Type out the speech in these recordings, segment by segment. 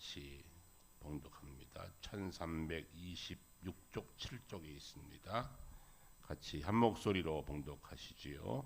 같이 봉독합니다. 1326쪽 7쪽에 있습니다. 같이 한 목소리로 봉독하시지요.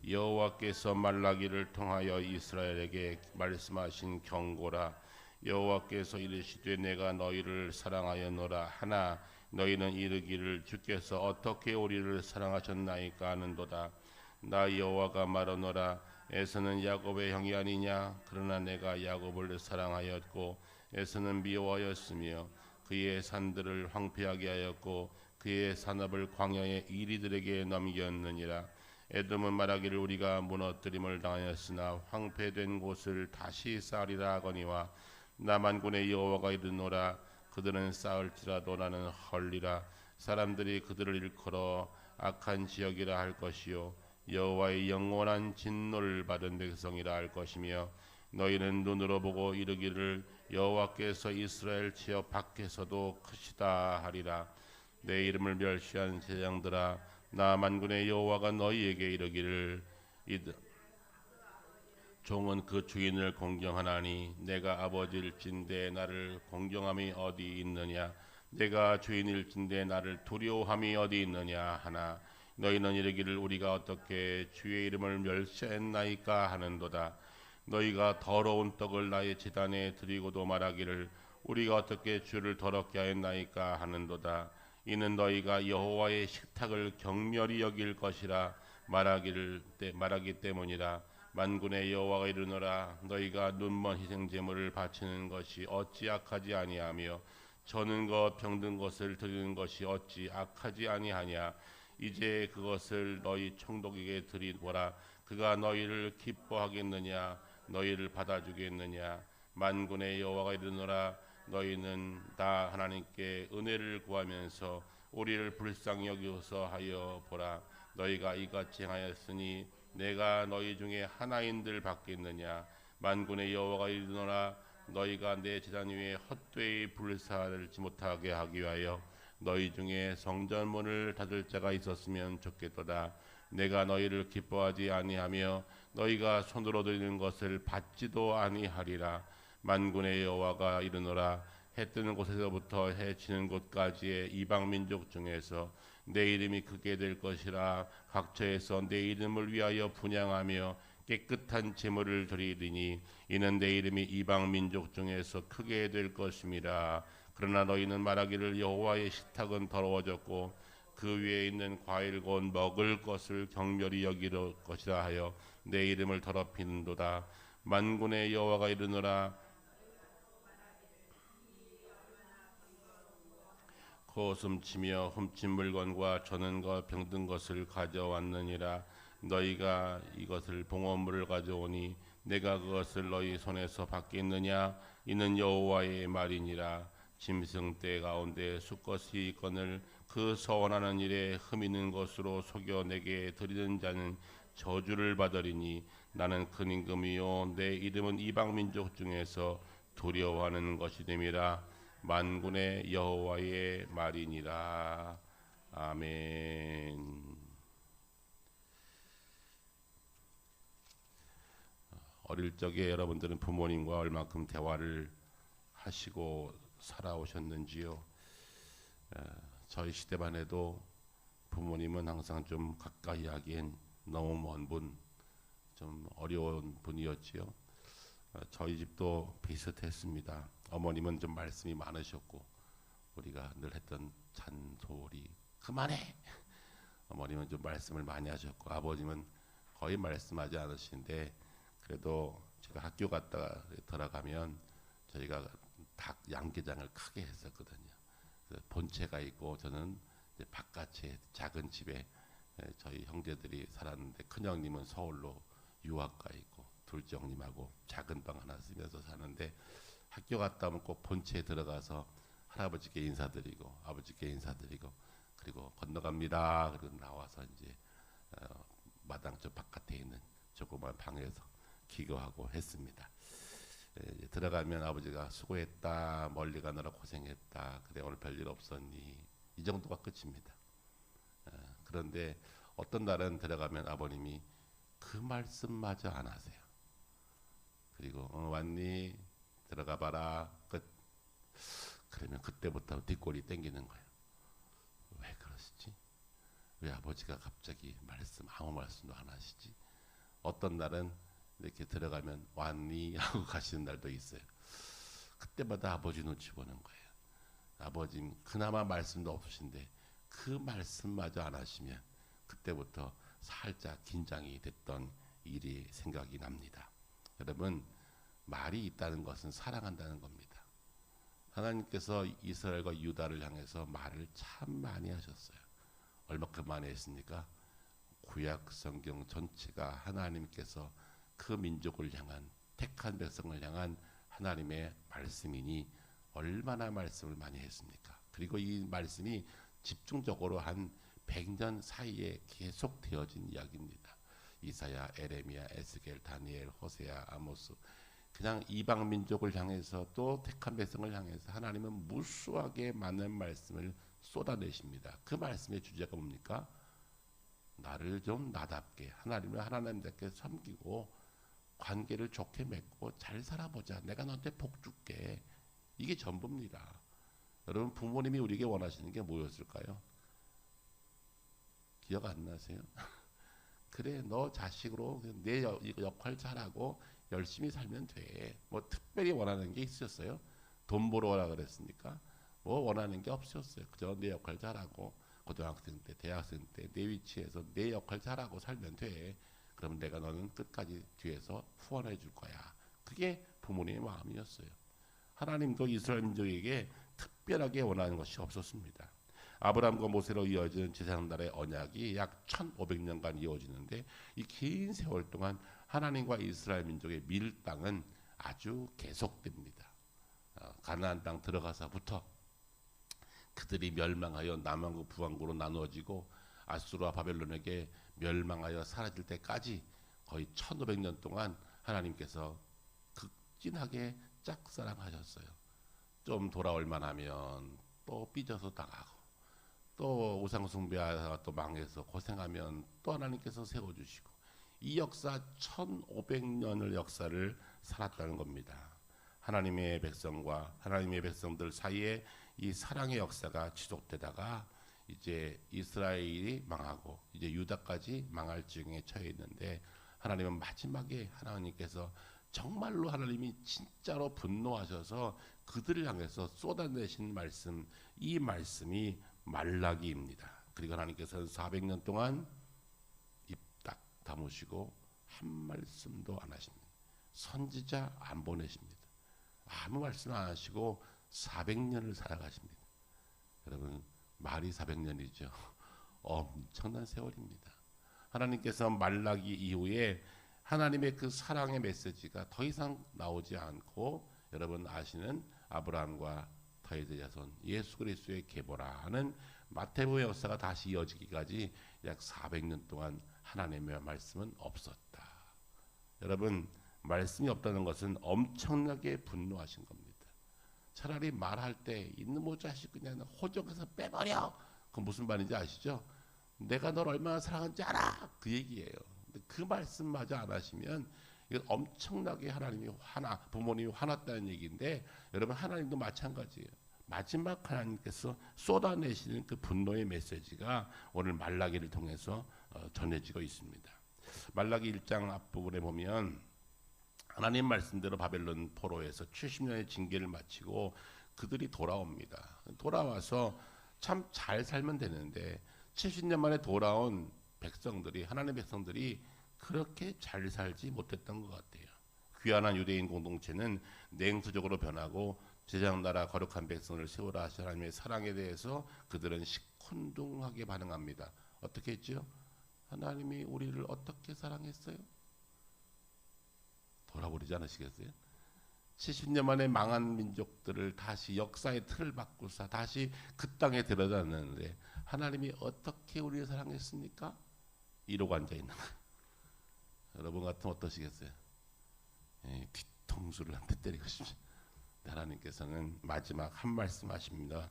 여호와께서 말라기를 통하여 이스라엘에게 말씀하신 경고라. 여호와께서 이르시되 내가 너희를 사랑하였노라 하나 너희는 이르기를 주께서 어떻게 우리를 사랑하셨나이까 하는도다. 나 여호와가 말하노라. 에서는 야곱의 형이 아니냐. 그러나 내가 야곱을 사랑하였고 에서는 미워하였으며 그의 산들을 황폐하게 하였고 그의 산업을 광야의 이리들에게 넘겼느니라. 에돔은 말하기를 우리가 무너뜨림을 당하였으나 황폐된 곳을 다시 쌓으리라 하거니와 나 만군의 여호와가 이르노라. 그들은 쌓을지라도 나는 헐리라. 사람들이 그들을 일컬어 악한 지역이라 할 것이요 여호와의 영원한 진노를 받은 백성이라 할 것이며 너희는 눈으로 보고 이르기를 여호와께서 이스라엘 지역 밖에서도 크시다 하리라. 내 이름을 멸시한 제장들아 나 만군의 여호와가 너희에게 이르기를 종은 그 주인을 공경하나니 내가 아버지일진대 나를 공경함이 어디 있느냐. 내가 주인일진대 나를 두려워함이 어디 있느냐 하나 너희는 이르기를 우리가 어떻게 주의 이름을 멸시했나이까 하는도다. 너희가 더러운 떡을 나의 제단에 드리고도 말하기를 우리가 어떻게 주를 더럽게 하였나이까 하는도다. 이는 너희가 여호와의 식탁을 경멸히 여길 것이라 말하기 때문이라. 만군의 여호와가 이르노라. 너희가 눈먼 희생 제물을 바치는 것이 어찌 악하지 아니하며 저는 것 병든 것을 드리는 것이 어찌 악하지 아니하냐. 이제 그것을 너희 총독에게 드리보라. 그가 너희를 기뻐하겠느냐 너희를 받아주겠느냐. 만군의 여호와가 이르노라. 너희는 다 하나님께 은혜를 구하면서 우리를 불쌍히 여기소서 하여 보라. 너희가 이같이 행하였으니 내가 너희 중에 하나인들 받겠느냐. 만군의 여호와가 이르노라. 너희가 내 제단 위에 헛되이 불사르지 못하게 하기 위하여 너희 중에 성전문을 닫을 자가 있었으면 좋겠도다. 내가 너희를 기뻐하지 아니하며 너희가 손으로 드리는 것을 받지도 아니하리라. 만군의 여호와가 이르노라. 해 뜨는 곳에서부터 해 지는 곳까지의 이방 민족 중에서 내 이름이 크게 될 것이라. 각처에서 내 이름을 위하여 분향하며 깨끗한 제물을 드리리니 이는 내 이름이 이방 민족 중에서 크게 될 것임이라. 그러나 너희는 말하기를 여호와의 식탁은 더러워졌고 그 위에 있는 과일 곧 먹을 것을 경멸히 여길 것이라 하여 내 이름을 더럽히는도다. 만군의 여호와가 이르노라. 고슴치며 훔친 물건과 저는 것 병든 것을 가져왔느니라. 너희가 이것을 봉헌물을 가져오니 내가 그것을 너희 손에서 받겠느냐. 이는 여호와의 말이니라. 짐승 떼 가운데 수컷이 있거늘 그 서원하는 일에 흠 있는 것으로 속여 내게 드리는 자는 저주를 받으리니 나는 큰 임금이요 내 이름은 이방 민족 중에서 두려워하는 것이 됨이라. 만군의 여호와의 말이니라. 아멘. 어릴 적에 여러분들은 부모님과 얼마큼 대화를 하시고 살아오셨는지요? 저희 시대만 해도 부모님은 항상 좀 가까이 하기엔 너무 먼 분, 좀 어려운 분이었지요. 저희 집도 비슷했습니다. 어머님은 좀 말씀이 많으셨고 우리가 늘 했던 잔소리 그만해. 어머님은 좀 말씀을 많이 하셨고 아버님은 거의 말씀하지 않으시는데 그래도 제가 학교 갔다가 돌아가면 저희가 닭 양계장을 크게 했었거든요. 본체가 있고 저는 이제 바깥에 작은 집에 저희 형제들이 살았는데 큰형님은 서울로 유학 가 있고 둘째 형님하고 작은 방 하나 쓰면서 사는데 학교 갔다 오면 꼭 본체에 들어가서 할아버지께 인사드리고 아버지께 인사드리고 그리고 건너갑니다. 그리고 나와서 이제 마당 저 바깥에 있는 조그만 방에서 기도하고 했습니다. 들어가면 아버지가 수고했다. 멀리 가느라 고생했다. 그래 오늘 별일 없었니? 이 정도가 끝입니다. 그런데 어떤 날은 들어가면 아버님이 그 말씀마저 안 하세요. 그리고 왔니? 들어가 봐라. 그러면 그때부터 뒷골이 땡기는 거예요. 왜 그러시지? 왜 아버지가 갑자기 아무 말씀도 안 하시지? 어떤 날은 이렇게 들어가면 왔니? 하고 가시는 날도 있어요. 그때마다 아버지 눈치 보는 거예요. 아버지 그나마 말씀도 없으신데 그 말씀마저 안 하시면 그때부터 살짝 긴장이 됐던 일이 생각이 납니다. 여러분, 말이 있다는 것은 사랑한다는 겁니다. 하나님께서 이스라엘과 유다를 향해서 말을 참 많이 하셨어요. 얼마큼 많이 했습니까? 구약 성경 전체가 하나님께서 그 민족을 향한, 택한 백성을 향한 하나님의 말씀이니 얼마나 말씀을 많이 했습니까? 그리고 이 말씀이 집중적으로 한 100년 사이에 계속 되어진 이야기입니다. 이사야, 에레미야, 에스겔, 다니엘, 호세아, 아모스, 그냥 이방 민족을 향해서 또 택한 백성을 향해서 하나님은 무수하게 많은 말씀을 쏟아내십니다. 그 말씀의 주제가 뭡니까? 나를 좀 나답게, 하나님을 하나님답게 섬기고 관계를 좋게 맺고 잘 살아보자. 내가 너한테 복 줄게. 이게 전부입니다. 여러분, 부모님이 우리에게 원하시는 게 뭐였을까요? 기억 안 나세요? 그래, 너 자식으로 내 역할 잘하고 열심히 살면 돼. 뭐 특별히 원하는 게 있었어요? 돈 벌어 오라 그랬습니까? 뭐 원하는 게 없었어요. 그저 내 역할 잘하고 고등학생 때, 대학생 때 내 위치에서 내 역할 잘하고 살면 돼. 그러면 내가 너는 끝까지 뒤에서 후원해 줄 거야. 그게 부모님의 마음이었어요. 하나님도 이스라엘 민족에게 특별하게 원하는 것이 없었습니다. 아브라함과 모세로 이어지는 제사장날의 언약이 약 1500년간 이어지는데 이 긴 세월 동안 하나님과 이스라엘 민족의 밀당은 아주 계속됩니다. 가나안 땅 들어가서부터 그들이 멸망하여 남왕국 북왕국으로 나누어지고 아수르와 바벨론에게 멸망하여 사라질 때까지 거의 1500년 동안 하나님께서 극진하게 짝사랑하셨어요. 좀 돌아올 만하면 또 삐져서 당하고 또 우상숭배하다가 또 망해서 고생하면 또 하나님께서 세워주시고 이 역사 1500년의 역사를 살았다는 겁니다. 하나님의 백성과 하나님의 백성들 사이에 이 사랑의 역사가 지속되다가 이제 이스라엘이 망하고 이제 유다까지 망할 지경에 처해 있는데 하나님은 마지막에 하나님께서 정말로 하나님이 진짜로 분노하셔서 그들을 향해서 쏟아내신 말씀, 이 말씀이 말라기입니다. 그리고 하나님께서는 400년 동안 입 딱 다무시고 한 말씀도 안 하십니다. 선지자 안 보내십니다. 아무 말씀 안 하시고 400년을 살아가십니다. 여러분, 말이 400년이죠. 엄청난 세월입니다. 하나님께서 말라기 이후에 하나님의 그 사랑의 메시지가 더 이상 나오지 않고 여러분 아시는 아브라함과 다윗의 자손 예수 그리스도의 계보라는 마태복음의 역사가 다시 이어지기까지 약 400년 동안 하나님의 말씀은 없었다. 여러분, 말씀이 없다는 것은 엄청나게 분노하신 겁니다. 차라리 말할 때 이놈의 자식 그냥 호적에서 빼버려. 그건 무슨 말인지 아시죠? 내가 널 얼마나 사랑하는지 알아. 그 얘기예요. 근데 그 말씀마저 안 하시면 이건 엄청나게 하나님이 부모님이 화났다는 얘기인데 여러분 하나님도 마찬가지예요. 마지막 하나님께서 쏟아내시는 그 분노의 메시지가 오늘 말라기를 통해서 전해지고 있습니다. 말라기 1장 앞부분에 보면 하나님 말씀대로 바벨론 포로에서 70년의 징계를 마치고 그들이 돌아옵니다. 돌아와서 참 잘 살면 되는데 70년 만에 돌아온 백성들이 하나님의 백성들이 그렇게 잘 살지 못했던 것 같아요. 귀환한 유대인 공동체는 냉소적으로 변하고 제장나라 거룩한 백성을 세우라 하신 하나님의 사랑에 대해서 그들은 시큰둥하게 반응합니다. 어떻게 했죠? 하나님이 우리를 어떻게 사랑했어요? 돌아버리지 않으시겠어요? 70년 만에 망한 민족들을 다시 역사의 틀을 바꾸사 다시 그 땅에 데려다 놨는데 하나님이 어떻게 우리를 사랑했습니까? 이러고 앉아있는 거예요. 여러분 같으면 어떠시겠어요? 뒤통수를 한 대 때리고 싶죠. 하나님께서는 마지막 한 말씀 하십니다.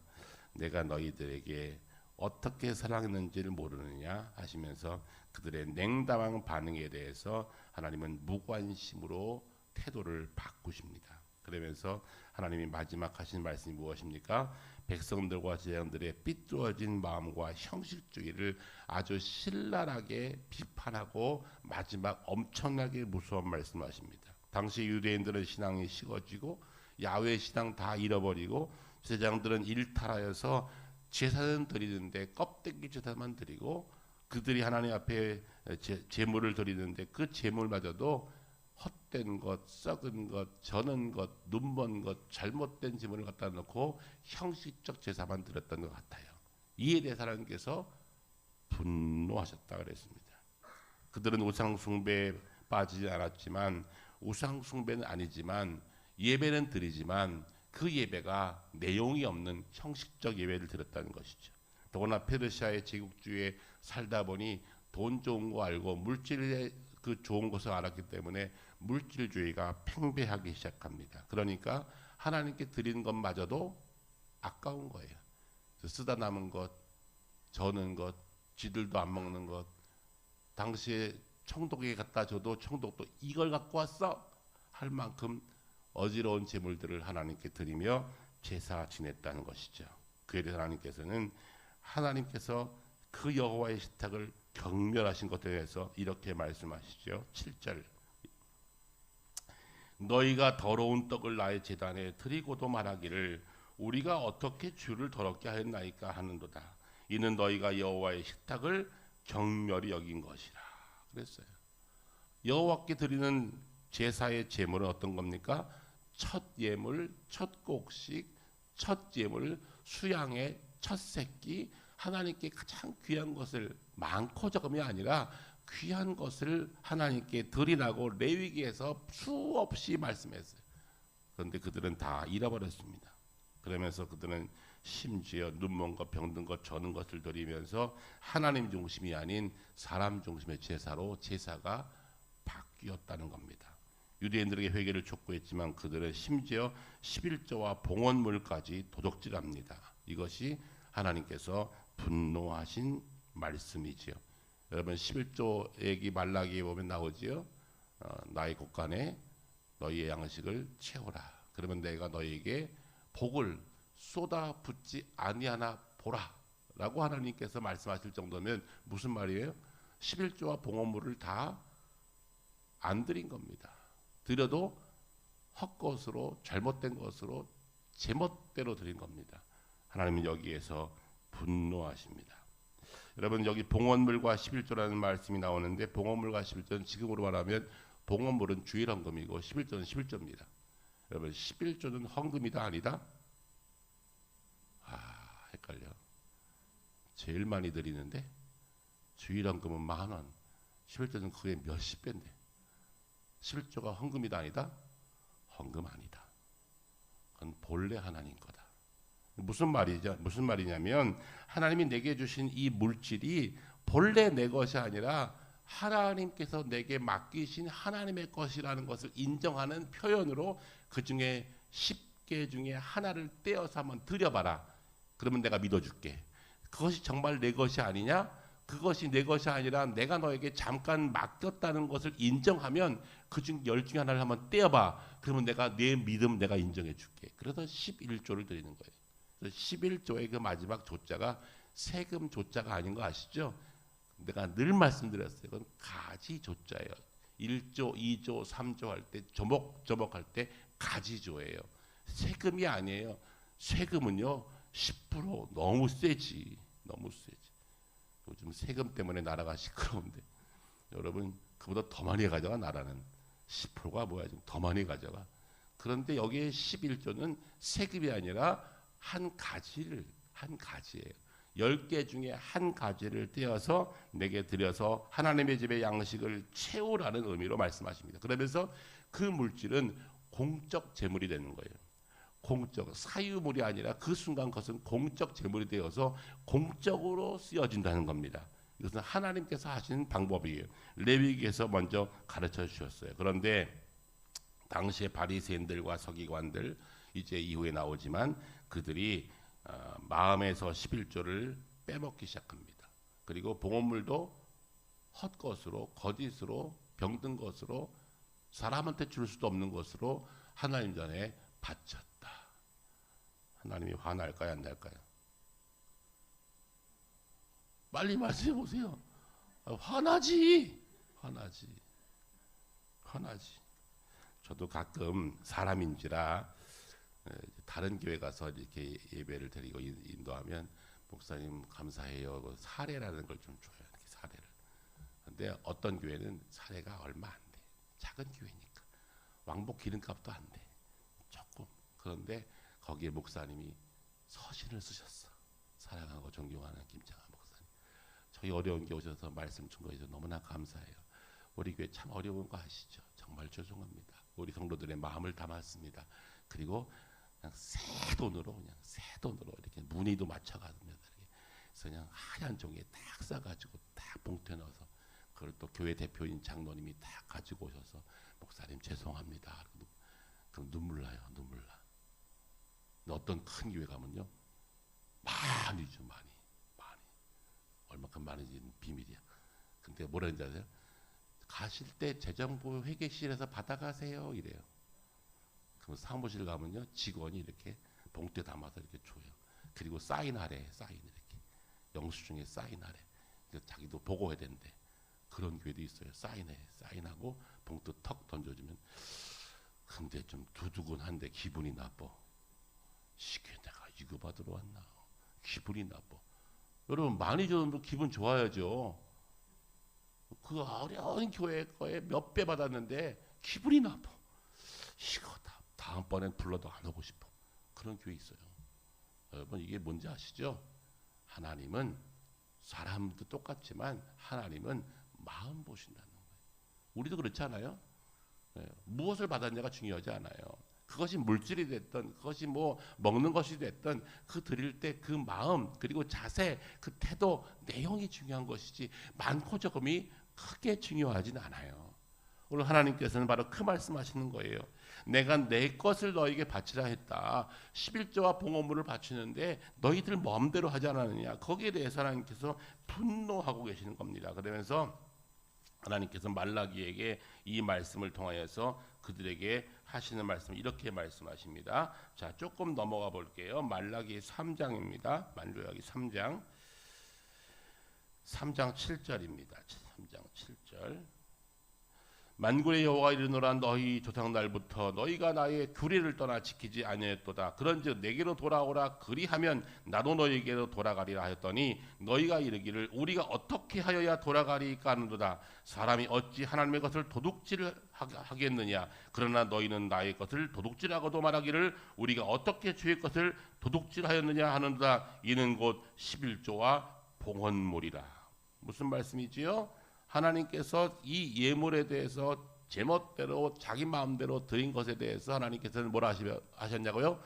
내가 너희들에게 어떻게 사랑했는지를 모르느냐 하시면서 그들의 냉담한 반응에 대해서 하나님은 무관심으로 태도를 바꾸십니다. 그러면서 하나님이 마지막 하신 말씀이 무엇입니까? 백성들과 제자들의 삐뚤어진 마음과 형식주의를 아주 신랄하게 비판하고 마지막 엄청나게 무서운 말씀하십니다. 당시 유대인들은 신앙이 식어지고 야훼 신앙 다 잃어버리고 제사장들은 일탈하여서 제사는 드리는데 껍데기 제사만 드리고 그들이 하나님 앞에 제물을 드리는데 그 제물마저도 헛된 것, 썩은 것, 저는 것, 눈먼 것, 잘못된 제물을 갖다 놓고 형식적 제사만 드렸던 것 같아요. 이에 대해서 하나님께서 분노하셨다 그랬습니다. 그들은 우상 숭배에 빠지지 않았지만 우상 숭배는 아니지만 예배는 드리지만 그 예배가 내용이 없는 형식적 예배를 드렸다는 것이죠. 더구나 페르시아의 제국주의에 살다 보니 돈 좋은 거 알고 물질의 그 좋은 것을 알았기 때문에 물질주의가 팽배하기 시작합니다. 그러니까 하나님께 드리는 것마저도 아까운 거예요. 쓰다 남은 것, 저는 것, 쥐들도 안 먹는 것, 당시에 총독에게 갖다 줘도 총독도 이걸 갖고 왔어 할 만큼 어지러운 제물들을 하나님께 드리며 제사 지냈다는 것이죠. 그에 대해서 하나님께서 그 여호와의 식탁을 경멸하신 것에 대해서 이렇게 말씀하시죠. 7절 너희가 더러운 떡을 나의 제단에 드리고도 말하기를 우리가 어떻게 주를 더럽게 하였나이까 하는도다. 이는 너희가 여호와의 식탁을 경멸히 여긴 것이라 그랬어요. 여호와께 드리는 제사의 제물은 어떤 겁니까? 첫 예물, 첫 곡식, 첫 예물, 수양의 첫 새끼, 하나님께 가장 귀한 것을 많고 적음이 아니라 귀한 것을 하나님께 드리라고 레위기에서 수없이 말씀했어요. 그런데 그들은 다 잃어버렸습니다. 그러면서 그들은 심지어 눈먼 것, 병든 것, 저는 것을 드리면서 하나님 중심이 아닌 사람 중심의 제사로 제사가 바뀌었다는 겁니다. 유대인들에게 회개를 촉구했지만 그들은 심지어 11조와 봉헌물까지 도적질합니다. 이것이 하나님께서 분노하신 말씀이지요. 여러분 11조 얘기 말라기에 보면 나오지요. 나의 곳간에 너희의 양식을 채우라. 그러면 내가 너희에게 복을 쏟아붓지 아니하나 보라 라고 하나님께서 말씀하실 정도면 무슨 말이에요? 11조와 봉헌물을 다 안 드린 겁니다. 드려도 헛것으로 잘못된 것으로 제멋대로 드린 겁니다. 하나님은 여기에서 분노하십니다. 여러분 여기 봉헌물과 11조라는 말씀이 나오는데 봉헌물과 11조는 지금으로 말하면 봉헌물은 주일 헌금이고 11조는 11조입니다. 여러분 11조는 헌금이다 아니다? 헷갈려. 제일 많이 드리는데 주일 헌금은 10,000원, 11조는 그게 몇십 배인데 11조가 헌금이다 아니다? 헌금 아니다. 그건 본래 하나님 거다. 무슨 말이냐면 하나님이 내게 주신 이 물질이 본래 내 것이 아니라 하나님께서 내게 맡기신 하나님의 것이라는 것을 인정하는 표현으로 그 중에 10개 중에 하나를 떼어서 한번 드려봐라. 그러면 내가 믿어줄게. 그것이 정말 내 것이 아니냐? 그것이 내 것이 아니라 내가 너에게 잠깐 맡겼다는 것을 인정하면 그중 10중에 하나를 한번 떼어봐. 그러면 내가 내 믿음 내가 인정해 줄게. 그래서 11조를 드리는 거예요. 그래서 11조의 그 마지막 조자가 세금 조자가 아닌 거 아시죠? 내가 늘 말씀드렸어요. 그건 가지 조자예요. 1조, 2조, 3조 할 때 조목조목 할 때 가지조예요. 세금이 아니에요. 세금은요 10% 너무 세지. 너무 세지. 요즘 세금 때문에 나라가 시끄러운데 여러분 그보다 더 많이 가져가. 나라는 10%가 뭐야 지금 더 많이 가져가. 그런데 여기에 11조는 세금이 아니라 한 가지예요. 10개 중에 한 가지를 떼어서 내게 드려서 하나님의 집의 양식을 채우라는 의미로 말씀하십니다. 그러면서 그 물질은 공적 재물이 되는 거예요. 공적, 사유물이 아니라 그 순간 그것은 공적 재물이 되어서 공적으로 쓰여진다는 겁니다. 이것은 하나님께서 하시는 방법이에요. 레위기에서 먼저 가르쳐 주셨어요. 그런데 당시의 바리새인들과 서기관들 이제 이후에 나오지만 그들이 마음에서 11조를 빼먹기 시작합니다. 그리고 봉헌물도 헛것으로 거짓으로 병든 것으로 사람한테 줄 수도 없는 것으로 하나님 전에 바쳤다. 하나님이 화날까요, 안 날까요? 빨리 말씀해 보세요. 화나지. 저도 가끔 사람인지라 다른 교회 가서 이렇게 예배를 드리고 인도하면 목사님 감사해요. 사례라는 걸 좀 줘요. 이렇게 사례를. 근데 어떤 교회는 사례가 얼마 안 돼. 작은 교회니까 왕복 기름값도 안 돼. 조금. 그런데 거기에 목사님이 서신을 쓰셨어. 사랑하고 존경하는 김창환 목사님. 저희 어려운 게 오셔서 말씀 준 거에서 너무나 감사해요. 우리 교회 참 어려운 거 아시죠? 정말 죄송합니다. 우리 성도들의 마음을 담았습니다. 그리고 그냥 새 돈으로 이렇게 무늬도 맞춰가지고 그래서 그냥 하얀 종이에 딱 싸가지고 딱 봉투에 넣어서 그걸 또 교회 대표인 장로님이 딱 가지고 오셔서 목사님 죄송합니다. 그럼 눈물 나요. 눈물 나. 근데 어떤 큰 교회 가면요 많이죠. 많이 얼마큼 많은지는 비밀이야. 근데 뭐라 했는지 아세요? 가실 때 재정부 회계실에서 받아가세요 이래요. 그럼 사무실 가면요 직원이 이렇게 봉투에 담아서 이렇게 줘요. 그리고 사인하래. 사인 이렇게 영수증에 사인하래. 자기도 보고해야 된대. 그런 교회도 있어요. 사인하고 봉투 턱 던져주면 근데 좀 두두근한데 기분이 나빠. 시계 내가 이거 받으러 왔나. 기분이 나빠. 여러분 많이 줘도 기분 좋아야죠. 그 어려운 교회 거에 몇 배 받았는데 기분이 나빠. 이거 다음번엔 불러도 안 오고 싶어. 그런 교회 있어요. 여러분 이게 뭔지 아시죠? 하나님은 사람도 똑같지만 하나님은 마음 보신다는 거예요. 우리도 그렇지 않아요? 무엇을 받았냐가 중요하지 않아요. 그것이 물질이 됐든 그것이 뭐 먹는 것이 됐든 그 드릴 때 그 마음 그리고 자세 그 태도 내용이 중요한 것이지 많고 적음이 크게 중요하진 않아요. 오늘 하나님께서는 바로 그 말씀하시는 거예요. 내가 내 것을 너에게 바치라 했다. 11조와 봉헌물을 바치는데 너희들 마음대로 하지 않았느냐. 거기에 대해서 하나님께서 분노하고 계시는 겁니다. 그러면서 하나님께서 말라기에게 이 말씀을 통하여서 그들에게 하시는 말씀 이렇게 말씀하십니다. 자, 조금 넘어가 볼게요. 말라기 3장입니다. 말라기 3장 7절입니다. 3장 7절. 만군의 여호와가 이르노라 너희 조상 날부터 너희가 나의 규례를 떠나 지키지 아니하였도다. 그런즉 내게로 돌아오라 그리하면 나도 너희에게로 돌아가리라 하였더니 너희가 이르기를 우리가 어떻게 하여야 돌아가리까 하는도다. 사람이 어찌 하나님의 것을 도둑질 하겠느냐. 그러나 너희는 나의 것을 도둑질하고도 말하기를 우리가 어떻게 주의 것을 도둑질하였느냐 하는도다. 이는 곧 11조와 봉헌물이라. 무슨 말씀이지요? 하나님께서 이 예물에 대해서 제멋대로 자기 마음대로 드린 것에 대해서 하나님께서는 뭐라 하셨냐고요?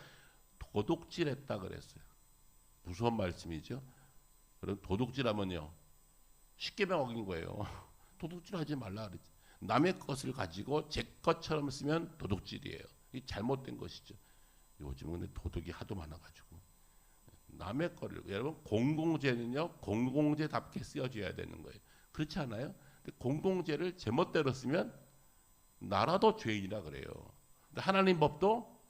도둑질했다 그랬어요. 무서운 말씀이죠. 그럼 도둑질하면요 십계명 어긴 거예요. 도둑질하지 말라 그랬지. 남의 것을 가지고 제 것처럼 쓰면 도둑질이에요. 이 잘못된 것이죠. 요즘은 근데 도둑이 하도 많아가지고 남의 거를 여러분 공공재는요 공공재답게 쓰여줘야 되는 거예요. 그렇지 않아요? 공공재를 제멋대로 쓰면 나라도 죄인이라 그래요. 근데 하나님 법도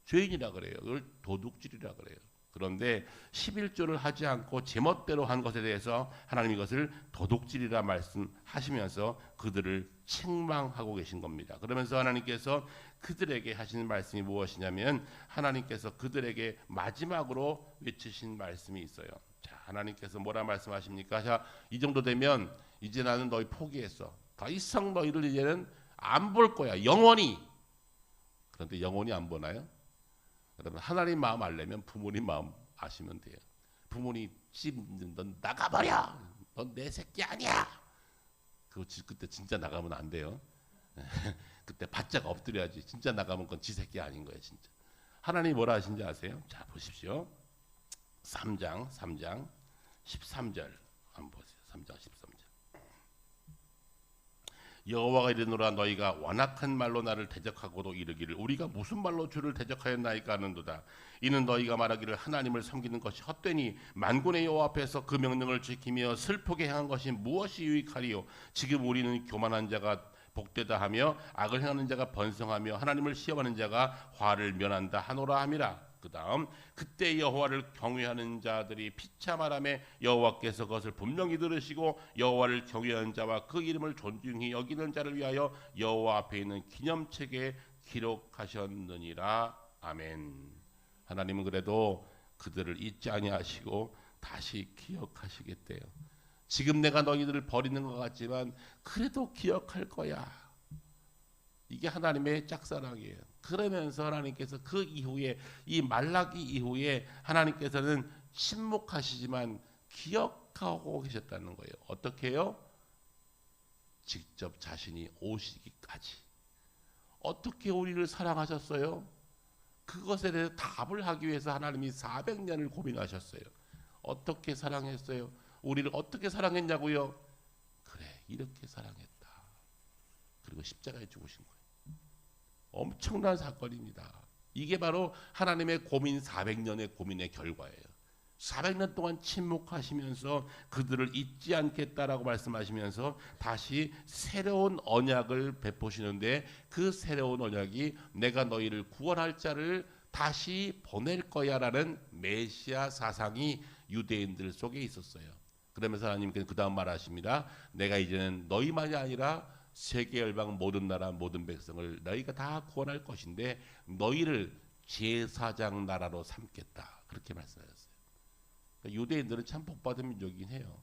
죄인이라 그래요. 이걸 도둑질이라 그래요. 그런데 11조를 하지 않고 제멋대로 한 것에 대해서 하나님 이것을 도둑질이라 말씀하시면서 그들을 책망하고 계신 겁니다. 그러면서 하나님께서 그들에게 하시는 말씀이 무엇이냐면 하나님께서 그들에게 마지막으로 외치신 말씀이 있어요. 자, 하나님께서 뭐라 말씀하십니까? 자, 이 정도 되면 이제 나는 너희 포기했어. 더 이상 너희를 이제는 안 볼 거야. 영원히. 그런데 영원히 안 보나요? 여러분 하나님 마음 알려면 부모님 마음 아시면 돼요. 부모님 집 넌 나가버려. 넌 내 새끼 아니야. 그때 진짜 나가면 안 돼요. 그때 바짝 엎드려야지. 진짜 나가면 그건 지 새끼 아닌 거예요. 진짜. 하나님이 뭐라 하신지 아세요? 자 보십시오. 3장 13절 한번 보세요. 3장 13절. 여호와가 이르노라 너희가 완악한 말로 나를 대적하고도 이르기를 우리가 무슨 말로 주를 대적하였나이까 하는도다. 이는 너희가 말하기를 하나님을 섬기는 것이 헛되니 만군의 여호와 앞에서 그 명령을 지키며 슬프게 행한 것이 무엇이 유익하리요. 지금 우리는 교만한 자가 복되다 하며 악을 행하는 자가 번성하며 하나님을 시험하는 자가 화를 면한다 하노라 함이라. 그 다음 그때 여호와를 경외하는 자들이 비참하라며 여호와께서 그것을 분명히 들으시고 여호와를 경외하는 자와 그 이름을 존중히 여기는 자를 위하여 여호와 앞에 있는 기념책에 기록하셨느니라. 아멘. 하나님은 그래도 그들을 잊지 아니하시고 다시 기억하시겠대요. 지금 내가 너희들을 버리는 것 같지만 그래도 기억할 거야. 이게 하나님의 짝사랑이에요. 그러면서 하나님께서 그 이후에 이 말라기 이후에 하나님께서는 침묵하시지만 기억하고 계셨다는 거예요. 어떻게 해요? 직접 자신이 오시기까지. 어떻게 우리를 사랑하셨어요? 그것에 대해서 답을 하기 위해서 하나님이 400년을 고민하셨어요. 어떻게 사랑했어요? 우리를 어떻게 사랑했냐고요? 그래, 이렇게 사랑했다. 그리고 십자가에 죽으신 거예요. 엄청난 사건입니다. 이게 바로 하나님의 고민 400년의 고민의 결과예요. 400년 동안 침묵하시면서 그들을 잊지 않겠다라고 말씀하시면서 다시 새로운 언약을 베푸시는데 그 새로운 언약이 내가 너희를 구원할 자를 다시 보낼 거야라는 메시아 사상이 유대인들 속에 있었어요. 그러면서 하나님께서 그 다음 말하십니다. 내가 이제는 너희만이 아니라 세계 열방 모든 나라 모든 백성을 너희가 다 구원할 것인데 너희를 제사장 나라로 삼겠다. 그렇게 말씀하셨어요. 그러니까 유대인들은 참 복받은 민족이긴 해요.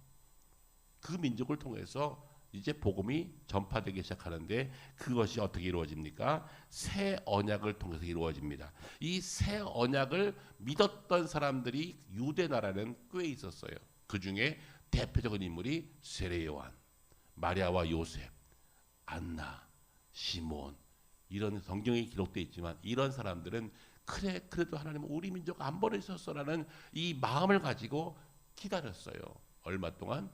그 민족을 통해서 이제 복음이 전파되기 시작하는데 그것이 어떻게 이루어집니까? 새 언약을 통해서 이루어집니다. 이 새 언약을 믿었던 사람들이 유대 나라는 꽤 있었어요. 그 중에 대표적인 인물이 세례 요한, 마리아와 요셉, 안나, 시몬 이런 성경에 기록되어 있지만 이런 사람들은 그래 그래도 하나님은 우리 민족 안 버리셨어라는 이 마음을 가지고 기다렸어요. 얼마 동안?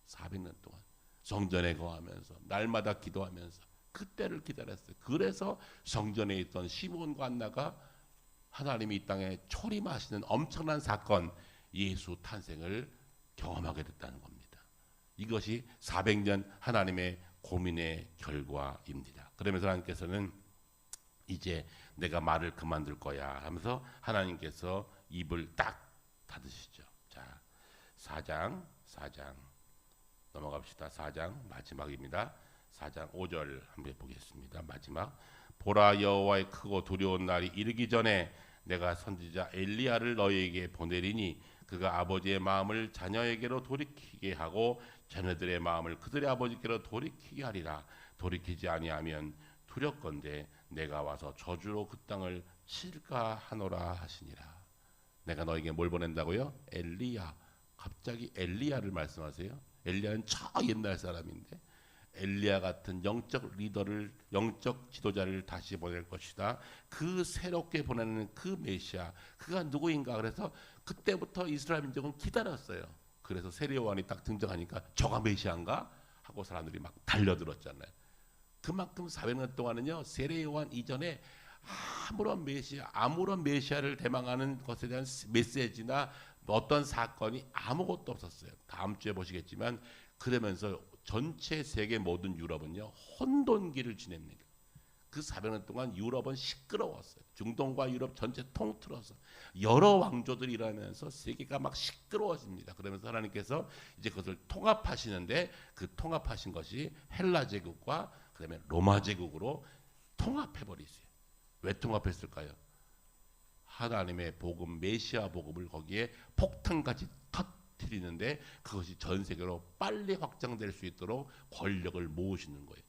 400년 동안 성전에 거하면서 날마다 기도하면서 그때를 기다렸어요. 그래서 성전에 있던 시몬과 안나가 하나님이 이 땅에 초림하시는 엄청난 사건 예수 탄생을 경험하게 됐다는 겁니다. 이것이 400년 하나님의 고민의 결과입니다. 그러면서 하나님께서는 이제 내가 말을 그만둘 거야 하면서 하나님께서 입을 딱 닫으시죠. 자, 4장 넘어갑시다. 4장 마지막입니다. 4장 5절 한번 보겠습니다. 마지막. 보라 여호와의 크고 두려운 날이 이르기 전에 내가 선지자 엘리야를 너희에게 보내리니 그가 아버지의 마음을 자녀에게로 돌이키게 하고 자녀들의 마음을 그들의 아버지께로 돌이키게 하리라. 돌이키지 아니하면 두렵건대 내가 와서 저주로 그 땅을 칠까 하노라 하시니라. 내가 너에게 뭘 보낸다고요? 엘리야. 갑자기 엘리야를 말씀하세요. 엘리야는 저 옛날 사람인데 엘리야 같은 영적 리더를 영적 지도자를 다시 보낼 것이다. 그 새롭게 보내는 그 메시아 그가 누구인가. 그래서 그때부터 이스라엘 민족은 기다렸어요. 그래서 세례 요한이 딱 등장하니까 저가 메시아인가 하고 사람들이 막 달려들었잖아요. 그만큼 400년 동안은요 세례 요한 이전에 아무런 메시아를 대망하는 것에 대한 메시지나 어떤 사건이 아무것도 없었어요. 다음 주에 보시겠지만 그러면서 전체 세계 모든 유럽은요 혼돈기를 지냅니다. 그 400년 동안 유럽은 시끄러웠어요. 중동과 유럽 전체 통틀어서 여러 왕조들이 일어나면서 세계가 막 시끄러워집니다. 그러면서 하나님께서 이제 그것을 통합하시는데 그 통합하신 것이 헬라 제국과 그다음에 로마 제국으로 통합해버리세요. 왜 통합했을까요? 하나님의 복음 메시아 복음을 거기에 폭탄같이 터뜨리는데 그것이 전 세계로 빨리 확장될 수 있도록 권력을 모으시는 거예요.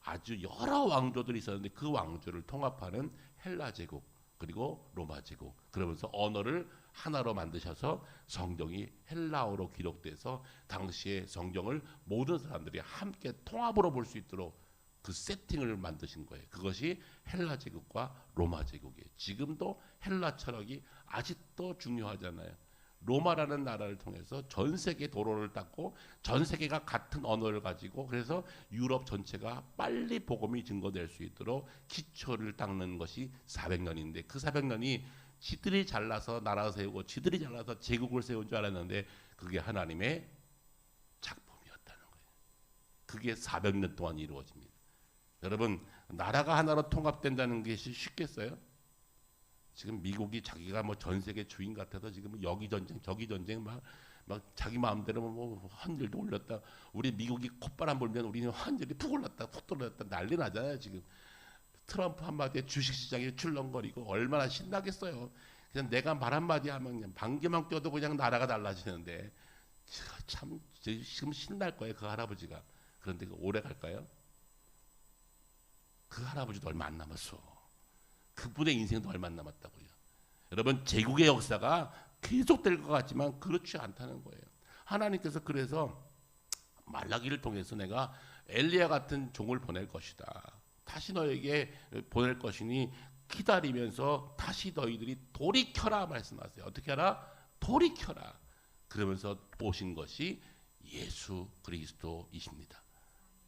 아주 여러 왕조들이 있었는데 그 왕조를 통합하는 헬라 제국 그리고 로마 제국 그러면서 언어를 하나로 만드셔서 성경이 헬라어로 기록돼서 당시의 성경을 모든 사람들이 함께 통합으로 볼 수 있도록 그 세팅을 만드신 거예요. 그것이 헬라 제국과 로마 제국이에요. 지금도 헬라 철학이 아직도 중요하잖아요. 로마라는 나라를 통해서 전 세계 도로를 닦고 전 세계가 같은 언어를 가지고 그래서 유럽 전체가 빨리 복음이 증거될 수 있도록 기초를 닦는 것이 400년인데 그 400년이 지들이 잘나서 나라 세우고 지들이 잘나서 제국을 세운 줄 알았는데 그게 하나님의 작품이었다는 거예요. 그게 400년 동안 이루어집니다. 여러분, 나라가 하나로 통합된다는 것이 쉽겠어요? 지금 미국이 자기가 뭐 전 세계 주인 같아서 지금 여기 전쟁 저기 전쟁 막 자기 마음대로 뭐 환율도 올렸다. 우리 미국이 콧바람 불면 우리는 환율이 푹 올랐다 푹 떨어졌다 난리 나잖아요. 지금 트럼프 한마디에 주식시장이 출렁거리고 얼마나 신나겠어요. 그냥 내가 말 한마디 하면 그냥 방귀만 껴도 그냥 나라가 달라지는데 참 지금 신날 거예요. 그 할아버지가. 그런데 오래 갈까요? 그 할아버지도 얼마 안 남았어. 그분의 인생도 얼마 안 남았다고요. 여러분, 제국의 역사가 계속될 것 같지만 그렇지 않다는 거예요. 하나님께서 그래서 말라기를 통해서 내가 엘리야 같은 종을 보낼 것이다. 다시 너에게 보낼 것이니 기다리면서 다시 너희들이 돌이켜라 말씀하세요. 어떻게 하라? 돌이켜라. 그러면서 보신 것이 예수 그리스도이십니다.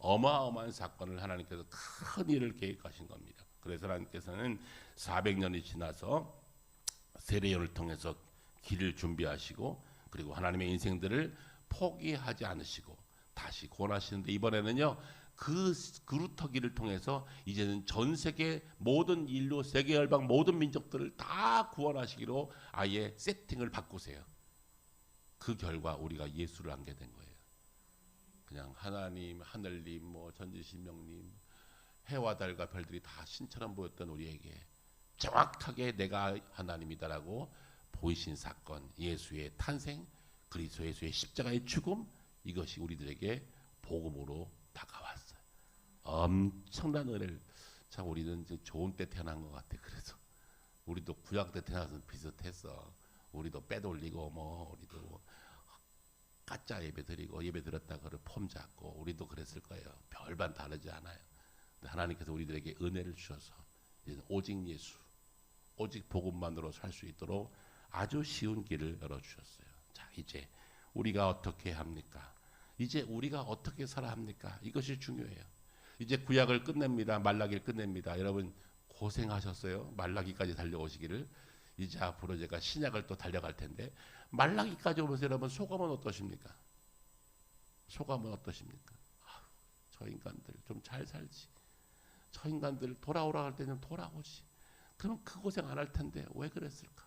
어마어마한 사건을 하나님께서 큰 일을 계획하신 겁니다. 그래서 하나님께서는 400년이 지나서 세례요한을 통해서 길을 준비하시고 그리고 하나님의 인생들을 포기하지 않으시고 다시 구원하시는데 이번에는요 그 그루터기를 통해서 이제는 전 세계 모든 인류 세계 열방 모든 민족들을 다 구원하시기로 아예 세팅을 바꾸세요. 그 결과 우리가 예수를 알게 된 거예요. 그냥 하나님, 하늘님, 뭐 전지신명님, 해와 달과 별들이 다 신처럼 보였던 우리에게 정확하게 내가 하나님이다라고 보이신 사건, 예수의 탄생, 그리스도 예수의 십자가의 죽음, 이것이 우리들에게 복음으로 다가왔어요. 엄청난 은혜를. 참 우리는 이제 좋은 때 태어난 것 같아. 그래서 우리도 구약 때 태어나서 비슷했어. 우리도 빼돌리고 뭐 우리도 뭐 가짜 예배 드리고 예배 드렸다가 폼 잡고 우리도 그랬을 거예요. 별반 다르지 않아요. 하나님께서 우리들에게 은혜를 주셔서 이제 오직 예수, 오직 복음만으로 살 수 있도록 아주 쉬운 길을 열어주셨어요. 자, 이제 우리가 어떻게 합니까? 이제 우리가 어떻게 살아야 합니까? 이것이 중요해요. 이제 구약을 끝냅니다. 말라기를 끝냅니다. 여러분 고생하셨어요. 말라기까지 달려오시기를. 이제 앞으로 제가 신약을 또 달려갈 텐데 말라기까지 오면서 여러분 소감은 어떠십니까? 소감은 어떠십니까? 아, 저 인간들 좀 잘 살지. 저 인간들 돌아오라 할 때는 돌아오지. 그럼 그 고생 안 할 텐데 왜 그랬을까?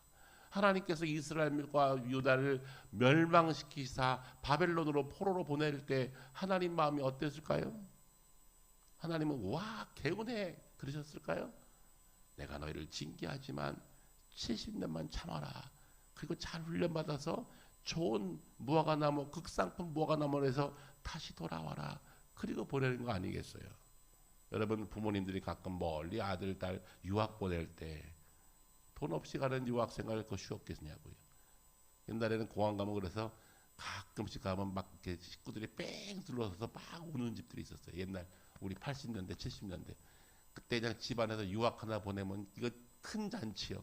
하나님께서 이스라엘과 유다를 멸망시키사 바벨론으로 포로로 보낼 때 하나님 마음이 어땠을까요? 하나님은 와 개운해 그러셨을까요? 내가 너희를 징계하지만 70년만 참아라. 그리고 잘 훈련받아서 좋은 무화과나무 극상품 무화과나무에서 다시 돌아와라. 그리고 보내는 거 아니겠어요? 여러분 부모님들이 가끔 멀리 아들 딸 유학 보낼 때 돈 없이 가는 유학생활 그거 쉬웠겠냐고요. 옛날에는 공항 가면 그래서 가끔씩 가면 막 이렇게 식구들이 뺑 둘러서서 막 우는 집들이 있었어요. 옛날 우리 80년대 70년대 그때 그냥 집안에서 유학 하나 보내면 이거 큰 잔치요.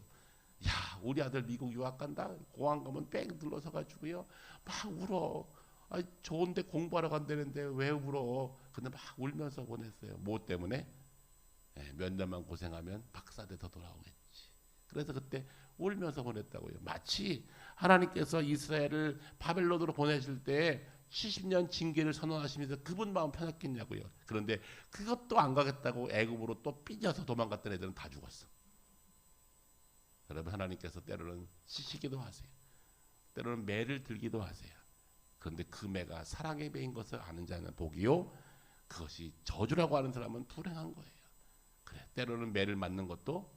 야 우리 아들 미국 유학 간다. 공항 가면 뺑 둘러서 가지고요 막 울어. 아, 좋은데 공부하러 간다는데 왜 울어? 근데 막 울면서 보냈어요. 뭐 때문에? 몇 년만 고생하면 박사대 더 돌아오겠지. 그래서 그때 울면서 보냈다고요. 마치 하나님께서 이스라엘을 바벨론으로 보내실 때 70년 징계를 선언하시면서 그분 마음 편했겠냐고요. 그런데 그것도 안 가겠다고 애굽으로 또 삐져서 도망갔던 애들은 다 죽었어. 여러분 하나님께서 때로는 치시기도 하세요. 때로는 매를 들기도 하세요. 그런데 그 매가 사랑의 매인 것을 아는 자는 복이요 그것이 저주라고 하는 사람은 불행한 거예요. 그래 때로는 매를 맞는 것도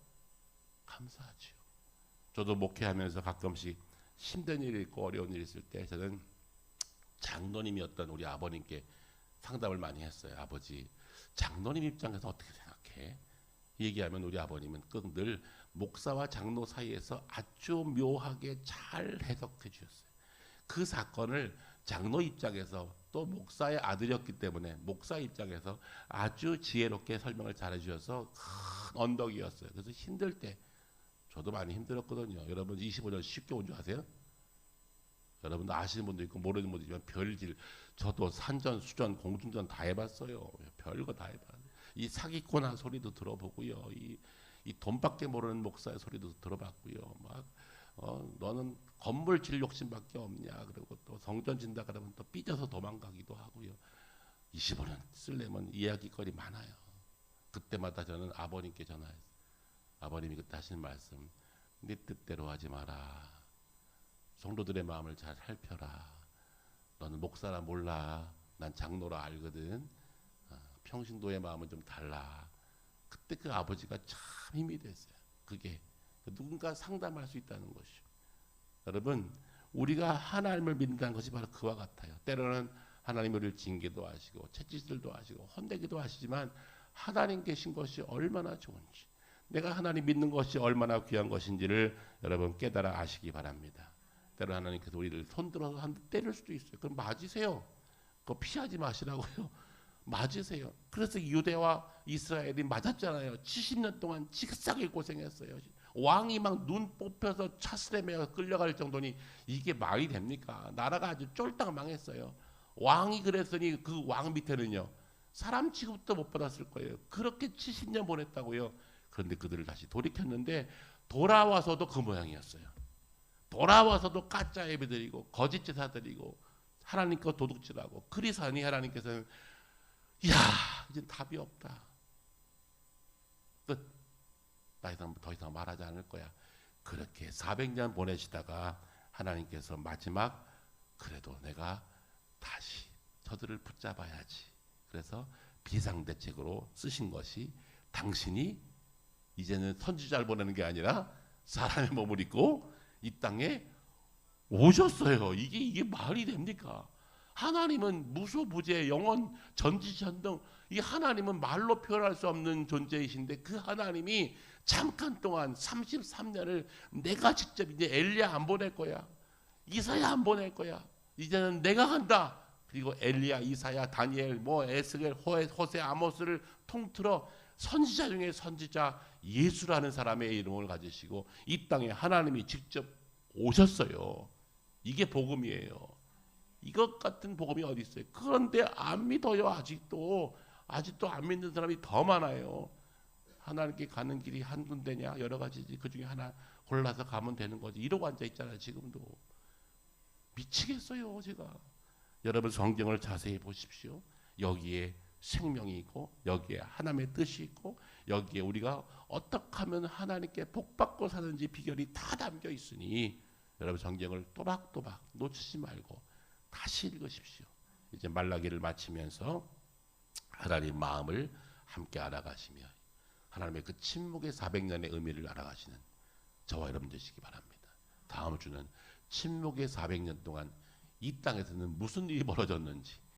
감사하지요. 저도 목회하면서 가끔씩 힘든 일이 있고 어려운 일이 있을 때 저는 장로님이었던 우리 아버님께 상담을 많이 했어요. 아버지 장로님 입장에서 어떻게 생각해? 얘기하면 우리 아버님은 꼭 늘 목사와 장로 사이에서 아주 묘하게 잘 해석해 주셨어요. 그 사건을 장로 입장에서 또 목사의 아들이었기 때문에 목사 입장에서 아주 지혜롭게 설명을 잘 해주셔서 큰 언덕이었어요. 그래서 힘들 때 저도 많이 힘들었거든요. 여러분 25년 쉽게 온 줄 아세요? 여러분도 아시는 분도 있고 모르는 분도 있지만 별질 저도 산전 수전 공중전 다 해봤어요. 별거 다 해봤어요. 이 사기꾼한 소리도 들어보고요. 이 돈밖에 모르는 목사의 소리도 들어봤고요. 막 너는 건물 질 욕심밖에 없냐. 그리고 또 성전 진다 그러면 또 삐져서 도망가기도 하고요. 25년 쓰려면 이야기거리 많아요. 그때마다 저는 아버님께 전화했어요. 아버님이 그때 하시는 말씀, 네 뜻대로 하지 마라. 성도들의 마음을 잘 살펴라. 너는 목사라 몰라. 난 장로라 알거든. 평신도의 마음은 좀 달라. 그때 그 아버지가 참 힘이 됐어요. 그게 누군가 상담할 수 있다는 것이요. 여러분, 우리가 하나님을 믿는다는 것이 바로 그와 같아요. 때로는 하나님 우리를 징계도 하시고 채찍질도 하시고 혼내기도 하시지만 하나님 계신 것이 얼마나 좋은지, 내가 하나님 믿는 것이 얼마나 귀한 것인지를 여러분 깨달아 아시기 바랍니다. 때로 하나님께서 우리를 손들어서 한 대 때릴 수도 있어요. 그럼 맞으세요. 그거 피하지 마시라고요. 맞으세요. 그래서 유대와 이스라엘이 맞았잖아요. 70년 동안 치사하게 고생했어요. 왕이 막 눈 뽑혀서 차스레메가 끌려갈 정도니 이게 말이 됩니까? 나라가 아주 쫄딱 망했어요. 왕이 그랬으니 그 왕 밑에는요, 사람 취급도 못 받았을 거예요. 그렇게 70년 보냈다고요. 그런데 그들을 다시 돌이켰는데 돌아와서도 그 모양이었어요. 돌아와서도 가짜 예배 드리고 거짓 제사 드리고 하나님 거 도둑질하고. 그리사니 하나님께서는 이야, 이제 답이 없다. 끝. 더 이상 말하지 않을 거야. 그렇게 400년 보내시다가 하나님께서 마지막 그래도 내가 다시 저들을 붙잡아야지. 그래서 비상대책으로 쓰신 것이 당신이 이제는 선지자를 보내는 게 아니라 사람의 몸을 입고 이 땅에 오셨어요. 이게 말이 됩니까? 하나님은 무소부재, 영원, 전지전능, 이 하나님은 말로 표현할 수 없는 존재이신데 그 하나님이 잠깐 동안 33년을 내가 직접 이제 엘리야 안 보낼 거야. 이사야 안 보낼 거야. 이제는 내가 간다. 그리고 엘리야, 이사야, 다니엘, 에스겔, 호세, 아모스를 통틀어 선지자 중에 선지자 예수라는 사람의 이름을 가지시고 이 땅에 하나님이 직접 오셨어요. 이게 복음이에요. 이것 같은 복음이 어디 있어요? 그런데 안 믿어요. 아직도 안 믿는 사람이 더 많아요. 하나님께 가는 길이 한 군데냐? 여러 가지지. 그 중에 하나 골라서 가면 되는 거지. 이러고 앉아 있잖아요. 지금도. 미치겠어요. 제가. 여러분 성경을 자세히 보십시오. 여기에 생명이 있고 여기에 하나님의 뜻이 있고 여기에 우리가 어떻게 하면 하나님께 복받고 사는지 비결이 다 담겨 있으니 여러분 성경을 또박또박 놓치지 말고 다시 읽으십시오. 이제 말라기를 마치면서 하나님 마음을 함께 알아가시며 하나님의 그 침묵의 400년의 의미를 알아가시는 저와 여러분 되시기 바랍니다. 다음 주는 침묵의 400년 동안 이 땅에서는 무슨 일이 벌어졌는지